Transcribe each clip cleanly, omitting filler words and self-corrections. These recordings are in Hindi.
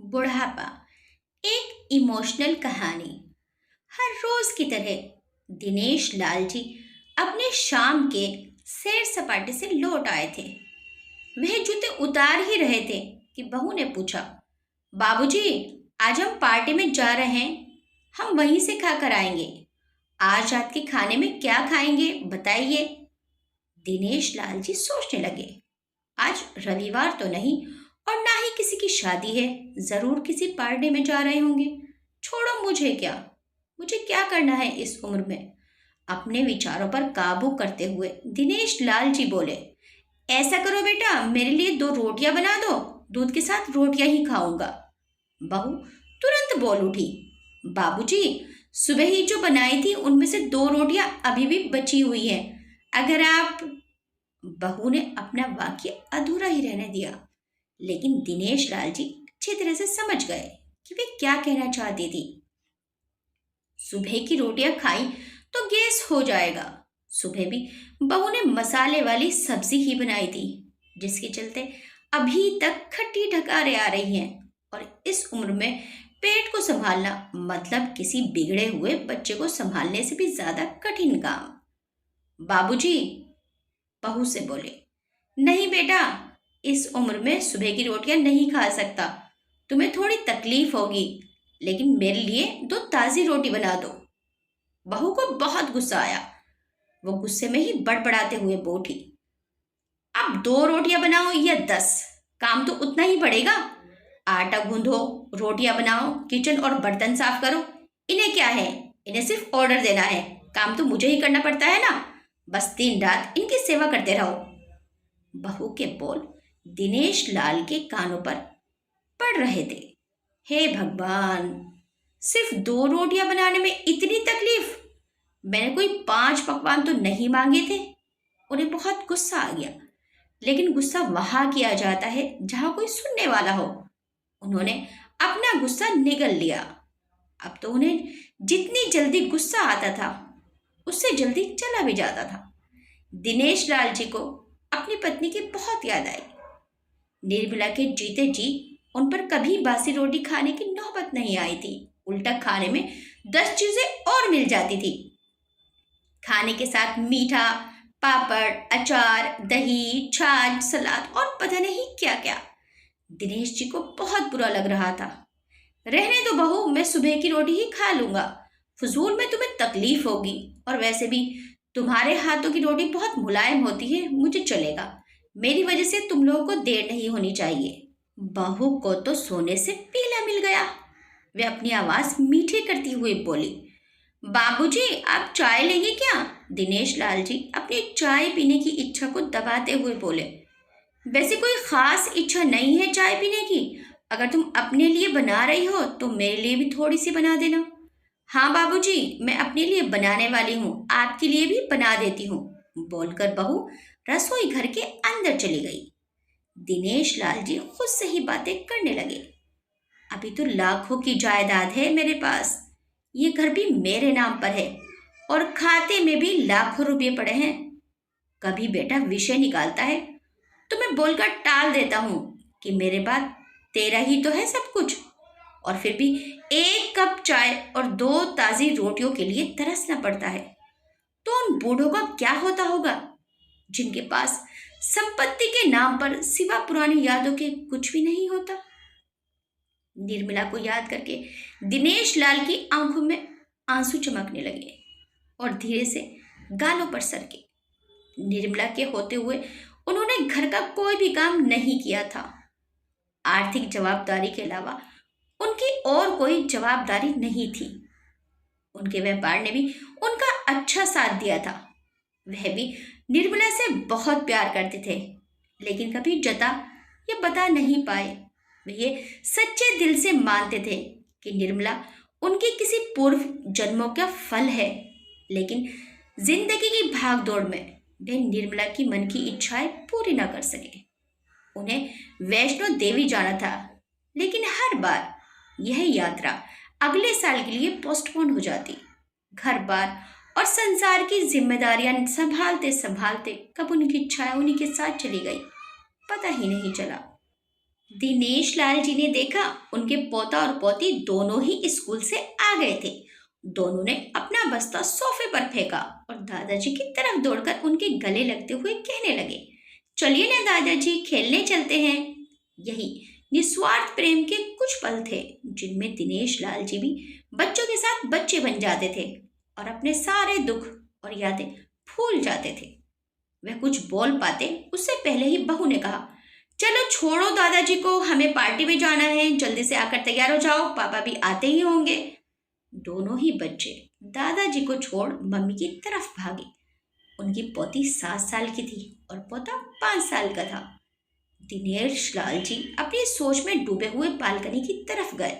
बुढ़ापा एक इमोशनल कहानी। हर रोज की तरह दिनेश लाल जी अपने शाम के सैर सपाटे से लौट आए थे। वह जूते उतार ही रहे थे कि बहू ने पूछा, बाबूजी, आज हम पार्टी में जा रहे हैं, हम वहीं से खा कर आएंगे। आज रात के खाने में क्या खाएंगे बताइए। दिनेश लाल जी सोचने लगे, आज रविवार तो नहीं और ना ही किसी की शादी है, जरूर किसी पार्टी में जा रहे होंगे। छोड़ो, मुझे क्या करना है इस उम्र में। अपने विचारों पर काबू करते हुए दिनेश लाल जी बोले, ऐसा करो बेटा, मेरे लिए दो रोटियां बना दो, दूध के साथ रोटियां ही खाऊंगा। बहू तुरंत बोल उठी, बाबूजी, सुबह ही जो बनाई थी उनमें से दो रोटियां अभी भी बची हुई हैं, अगर आप। बहू ने अपना वाक्य अधूरा ही रहने दिया, लेकिन दिनेश लाल जी अच्छी तरह से समझ गए कि वे क्या कहना चाहती थी। सुबह की रोटियां खाई तो गैस हो जाएगा। सुबह भी बहू ने मसाले वाली सब्जी ही बनाई थी, जिसके चलते अभी तक खट्टी ढकारें आ रही हैं। और इस उम्र में पेट को संभालना मतलब किसी बिगड़े हुए बच्चे को संभालने से भी ज्यादा कठिन काम। बाबूजी, बहू से बोले, नहीं बेटा, इस उम्र में सुबह की रोटियां नहीं खा सकता, तुम्हें थोड़ी तकलीफ होगी, लेकिन मेरे लिए दो ताजी रोटी बना दो। बहू को बहुत गुस्सा आया। वो गुस्से में ही बड़बड़ाते हुए बोली, अब दो रोटियां बनाओ या 10, काम तो उतना ही पड़ेगा। आटा गूंदो, रोटियां बनाओ, किचन और बर्तन साफ करो। इन्हें क्या है, इन्हें सिर्फ ऑर्डर देना है, काम तो मुझे ही करना पड़ता है ना। बस दिन रात इनकी सेवा करते रहो। बहू के बोल दिनेश लाल के कानों पर पड़ रहे थे। हे भगवान, सिर्फ दो रोटियां बनाने में इतनी तकलीफ। मैंने कोई 5 पकवान तो नहीं मांगे थे। उन्हें बहुत गुस्सा आ गया, लेकिन गुस्सा वहां किया जाता है जहां कोई सुनने वाला हो। उन्होंने अपना गुस्सा निगल लिया। अब तो उन्हें जितनी जल्दी गुस्सा आता था, उससे जल्दी चला भी जाता था। दिनेश लाल जी को अपनी पत्नी की बहुत याद आई। निर्मला के जीते जी उन पर कभी बासी रोटी खाने की नौबत नहीं आई थी। उल्टा खाने में 10 चीजें और मिल जाती थी। खाने के साथ मीठा, पापड़, अचार, दही, छाछ, सलाद और पता नहीं क्या क्या। दिनेश जी को बहुत बुरा लग रहा था। रहने दो बहू, मैं सुबह की रोटी ही खा लूंगा। फजूल में तुम्हें तकलीफ होगी, और वैसे भी तुम्हारे हाथों की रोटी बहुत मुलायम होती है, मुझे चलेगा। मेरी वजह से तुम लोगों को देर नहीं होनी चाहिए। बहू को तो सोने से पीला मिल गया। वे अपनी आवाज मीठी करती हुई बोली, बाबूजी, आप चाय लेंगे क्या? दिनेश लाल जी अपनी चाय पीने की इच्छा को दबाते हुए बोले, वैसे कोई खास इच्छा नहीं है चाय पीने की। अगर तुम अपने लिए बना रही हो तो मेरे लिए भी थोड़ी सी बना देना। हाँ बाबूजी, मैं अपने लिए बनाने वाली हूँ, आपके लिए भी बना देती हूँ, बोलकर बहू रसोई घर के अंदर चली गई। दिनेश लाल जी खुद से ही बातें करने लगे, अभी तो लाखों की जायदाद है मेरे पास, ये घर भी मेरे नाम पर है और खाते में भी लाखों रुपए पड़े हैं। कभी बेटा विषय निकालता है तो मैं बोलकर टाल देता हूँ कि मेरे बाद तेरा ही तो है सब कुछ, और फिर भी एक कप चाय और दो ताजी रोटियों के लिए तरसना पड़ता है। तो उन बूढ़ों का क्या होता होगा, जिनके पास संपत्ति के नाम पर सिवा पुरानी यादों के कुछ भी नहीं होता। निर्मला को याद करके दिनेश लाल की आंखों में आंसू चमकने लगे और धीरे से गालों पर सरके। निर्मला के होते हुए उन्होंने घर का कोई भी काम नहीं किया था। आर्थिक जवाबदारी के अलावा उनकी और कोई जवाबदारी नहीं थी। उनके व्यापार ने भी उनका अच्छा साथ दिया था। वह भी निर्मला से बहुत प्यार करते थे, लेकिन कभी जता या बता नहीं पाए। वे ये सच्चे दिल से मानते थे कि निर्मला उनके किसी पूर्व जन्मों का फल है, लेकिन जिंदगी की भागदौड़ में वे निर्मला की मन की इच्छाएं पूरी न कर सके। उन्हें वैष्णो देवी जाना था, लेकिन हर बार यह यात्रा अगले साल के लिए पोस्टपोन हो जाती। घर बार और संसार की जिम्मेदारियां संभालते संभालते कब उनकी इच्छाएं उन्हीं के साथ चली गई, पता ही नहीं चला। दिनेश लाल जी ने देखा उनके पोता और पोती दोनों ही स्कूल से आ गए थे। दोनों ने अपना बस्ता सोफे पर फेंका और दादाजी की तरफ दौड़कर उनके गले लगते हुए कहने लगे, चलिए ना दादाजी, खेलने चलते हैं। यही निस्वार्थ प्रेम के कुछ पल थे जिनमें दिनेश लाल जी भी बच्चों के साथ बच्चे बन जाते थे और अपने सारे दुख और यादें भूल जाते थे। वह कुछ बोल पाते उससे पहले ही बहू ने कहा, चलो छोड़ो दादाजी को, हमें पार्टी में जाना है, जल्दी से आकर तैयार हो जाओ, पापा भी आते ही होंगे। दोनों ही बच्चे दादाजी को छोड़ मम्मी की तरफ भागे। उनकी पोती 7 साल की थी और पोता 5 साल का था। दिनेश लाल जी अपनी सोच में डूबे हुए बालकनी की तरफ गए।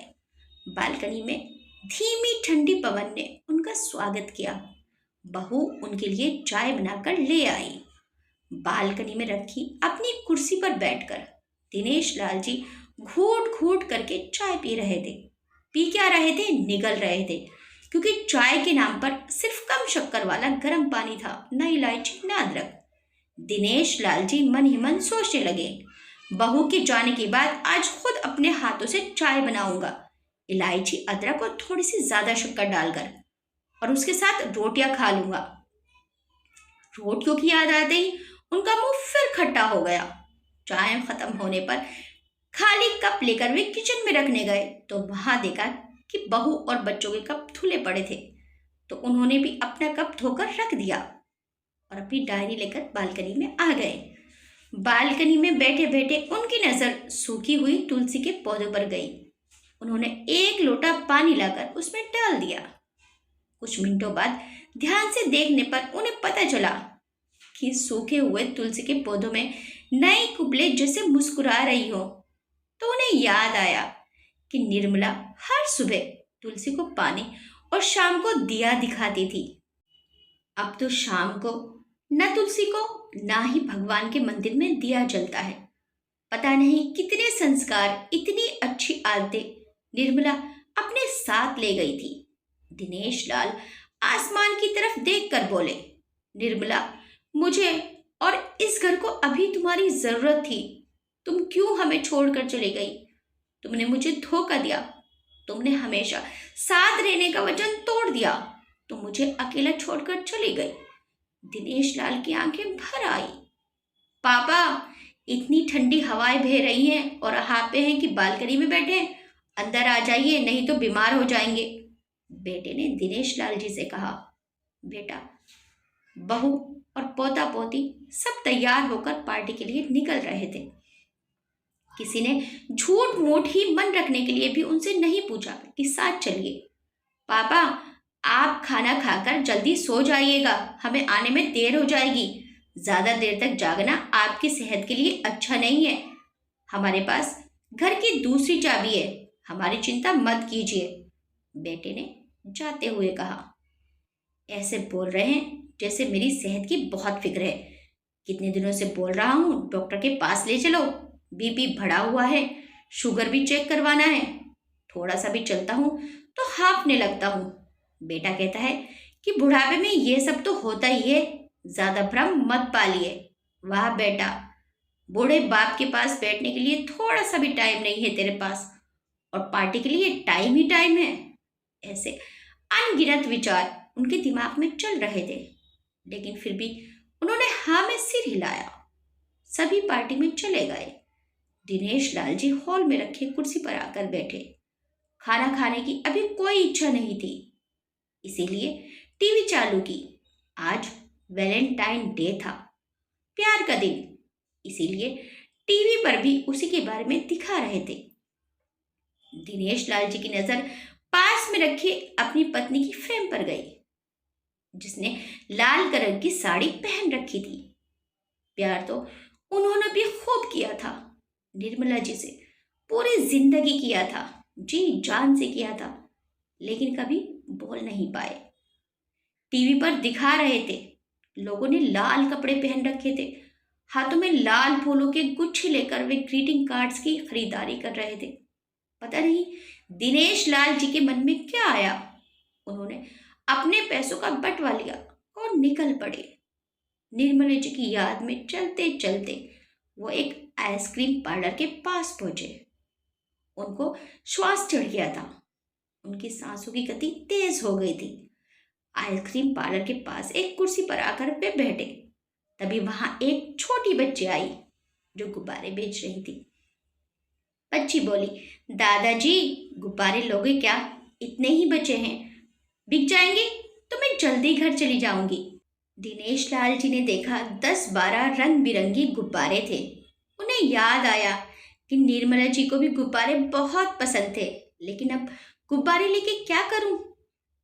बालकनी में धीमी ठंडी पवन ने उनका स्वागत किया। बहू उनके लिए चाय बनाकर ले आई। बालकनी में रखी अपनी कुर्सी पर बैठकर दिनेश लाल जी घूट घूट करके चाय पी रहे थे। पी क्या रहे थे, निगल रहे थे, क्योंकि चाय के नाम पर सिर्फ कम शक्कर वाला गर्म पानी था, न इलायची न अदरक। दिनेश लाल जी मन ही मन सोचने लगे, बहू के जाने के बाद आज खुद अपने हाथों से चाय बनाऊंगा, इलायची अदरक और थोड़ी सी ज्यादा शक्कर डालकर, और उसके साथ रोटियां खा लूंगा। रोटियों की याद आते ही उनका मुंह फिर खट्टा हो गया। चाय खत्म होने पर खाली कप लेकर वे किचन में रखने गए तो वहां देखा कि बहू और बच्चों के कप धुले पड़े थे। तो उन्होंने भी अपना कप धोकर रख दिया और अपनी डायरी लेकर बालकनी में आ गए। बालकनी में बैठे बैठे उनकी नजर सूखी हुई तुलसी के पौधों पर गई। उन्होंने एक लोटा पानी लाकर उसमें डाल दिया। कुछ मिनटों बाद ध्यान से देखने पर उन्हें पता चला कि सूखे हुए तुलसी के पौधों में नई कुबले जैसे मुस्कुरा रही हो। तो उन्हें याद आया कि निर्मला हर सुबह तुलसी को पानी और शाम को दिया दिखाती थी। अब तो शाम को न तुलसी को ना ही भगवान के मंदिर में दिया जलता है। पता नहीं कितने संस्कार, इतनी अच्छी आदतें निर्मला अपने साथ ले गई थी। दिनेश लाल आसमान की तरफ देखकर बोले, निर्मला, मुझे और इस घर को अभी तुम्हारी जरूरत थी। तुम क्यों हमें छोड़कर चली गई? तुमने मुझे धोखा दिया। तुमने हमेशा साथ रहने का वचन तोड़ दिया। तुम मुझे अकेला छोड़कर चली गई। दिनेश लाल की आंखें भर आई। पापा, इतनी ठंडी हवाएं बह रही हैं और आप पे हैं कि बालकनी में बैठे हैं। अंदर आ जाइए, नहीं तो बीमार हो जाएंगे। बेटे ने दिनेश लाल जी से कहा। बेटा, बहू और पोता पोती सब तैयार होकर पार्टी के लिए निकल रहे थे। किसी ने झूठ मूठ ही मन रखने के लिए भी उनसे नहीं पूछा कि साथ चलिए। पापा, आप खाना खाकर जल्दी सो जाइएगा, हमें आने में देर हो जाएगी। ज्यादा देर तक जागना आपकी सेहत के लिए अच्छा नहीं है। हमारे पास घर की दूसरी चाबी है, हमारी चिंता मत कीजिए, बेटे ने जाते हुए कहा। ऐसे बोल रहे हैं जैसे मेरी सेहत की बहुत फिक्र है। कितने दिनों से बोल रहा हूँ, डॉक्टर के पास ले चलो, बीपी बढ़ा हुआ है, शुगर भी चेक करवाना है। थोड़ा सा भी चलता हूँ तो हाँफने लगता हूँ। बेटा कहता है कि बुढ़ापे में ये सब तो होता ही है, ज्यादा भ्रम मत पालिए। वाह बेटा, बूढ़े बाप के पास बैठने के लिए थोड़ा सा भी टाइम नहीं है तेरे पास, और पार्टी के लिए टाइम ही टाइम है। ऐसे अनगिनत विचार उनके दिमाग में चल रहे थे, लेकिन फिर भी उन्होंने हाँ में सिर हिलाया। सभी पार्टी में चले गए। दिनेश लाल जी हॉल में रखे कुर्सी पर आकर बैठे। खाना खाने की अभी कोई इच्छा नहीं थी, इसीलिए टीवी चालू की। आज वैलेंटाइन डे था, प्यार का दिन, इसीलिए टीवी पर भी उसी के बारे में दिखा रहे थे। दिनेश लाल जी की नजर पास में रखी अपनी पत्नी की फ्रेम पर गई, जिसने लाल कलर की साड़ी पहन रखी थी। प्यार तो उन्होंने भी खूब किया था, निर्मला जी से पूरी जिंदगी किया था, जी जान से किया था, लेकिन कभी बोल नहीं पाए। टीवी पर दिखा रहे थे, लोगों ने लाल कपड़े पहन रखे थे, हाथों में लाल फूलों के गुच्छे लेकर वे ग्रीटिंग कार्ड्स की खरीदारी कर रहे थे। पता नहीं दिनेश लाल जी के मन में क्या आया, उन्होंने अपने पैसों का बंटवा लिया और निकल पड़े। निर्मला जी की याद में चलते चलते वो एक आइसक्रीम पार्लर के पास पहुंचे। उनको श्वास चढ़ गया था। उनकी सांसों की गति तेज हो गई थी। आइसक्रीम पार्लर के पास एक कुर्सी पर आकर वे बैठे। तभी वहां एक छोटी बच्ची आई जो गुब्बारे बेच रही थी। बच्ची बोली, दादाजी गुब्बारे लोगे क्या? इतने ही बचे हैं, बिक जाएंगे तो मैं जल्दी घर चली जाऊंगी। दिनेश लाल जी ने देखा 10-12 रंग बिरंगी गुब्बारे थे। उन्हें याद आया कि निर्मला जी को भी गुब्बारे बहुत पसंद थे, लेकिन अब गुब्बारे लेके क्या करूं?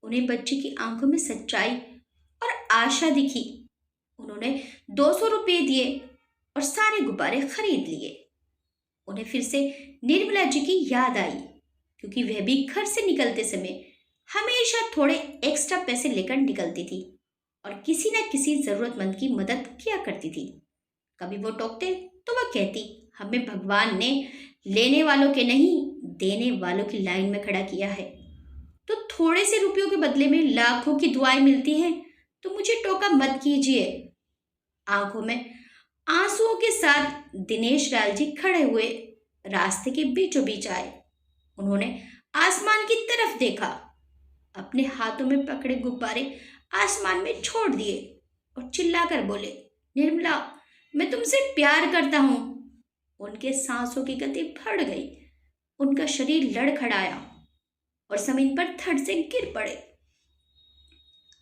उन्हें बच्ची की आंखों में सच्चाई और आशा दिखी। उन्होंने 200 रुपये दिए और सारे गुब्बारे खरीद लिए। उन्हें फिर से निर्मला जी की याद आई, क्योंकि वह भी घर से निकलते समय हमेशा थोड़े एक्स्ट्रा पैसे लेकर निकलती थी और किसी न किसी जरूरतमंद की मदद किया करती थी। कभी वो टोकते तो वह कहती, हमें भगवान ने लेने वालों के नहीं, देने वालों की लाइन में खड़ा किया है। तो थोड़े से रुपयों के बदले में लाखों की दुआएं मिलती हैं, तो मुझे टोका मत कीजिए। आंखों में आंसुओं के साथ दिनेश लाल जी खड़े हुए रास्ते के बीचों बीच आए। उन्होंने आसमान की तरफ देखा, अपने हाथों में पकड़े गुब्बारे आसमान में छोड़ दिए और चिल्लाकर बोले, निर्मला, मैं तुमसे प्यार करता हूं। उनके सांसों की गति बढ़ गई। उनका शरीर लड़खड़ाया और जमीन पर थड़ से गिर पड़े।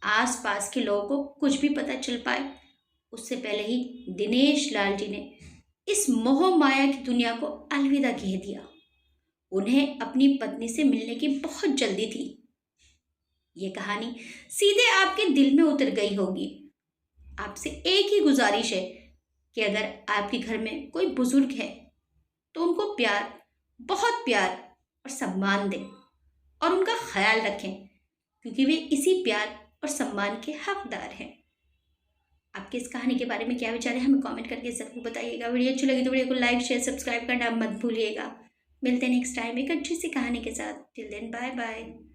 आसपास के लोगों को कुछ भी पता चल पाए उससे पहले ही दिनेश लाल जी ने इस मोह माया की दुनिया को अलविदा कह दिया। उन्हें अपनी पत्नी से मिलने की बहुत जल्दी थी। ये कहानी सीधे आपके दिल में उतर गई होगी। आपसे एक ही गुजारिश है कि अगर आपके घर में कोई बुजुर्ग है तो उनको प्यार, बहुत प्यार और सम्मान दें और उनका ख्याल रखें, क्योंकि वे इसी प्यार और सम्मान के हकदार हैं। आपके इस कहानी के बारे में क्या विचार है हमें कमेंट करके जरूर बताइएगा। वीडियो अच्छी लगी तो वीडियो को लाइक, शेयर, सब्सक्राइब करना मत भूलिएगा। मिलते हैं नेक्स्ट टाइम एक अच्छी सी कहानी के साथ। Till then bye bye.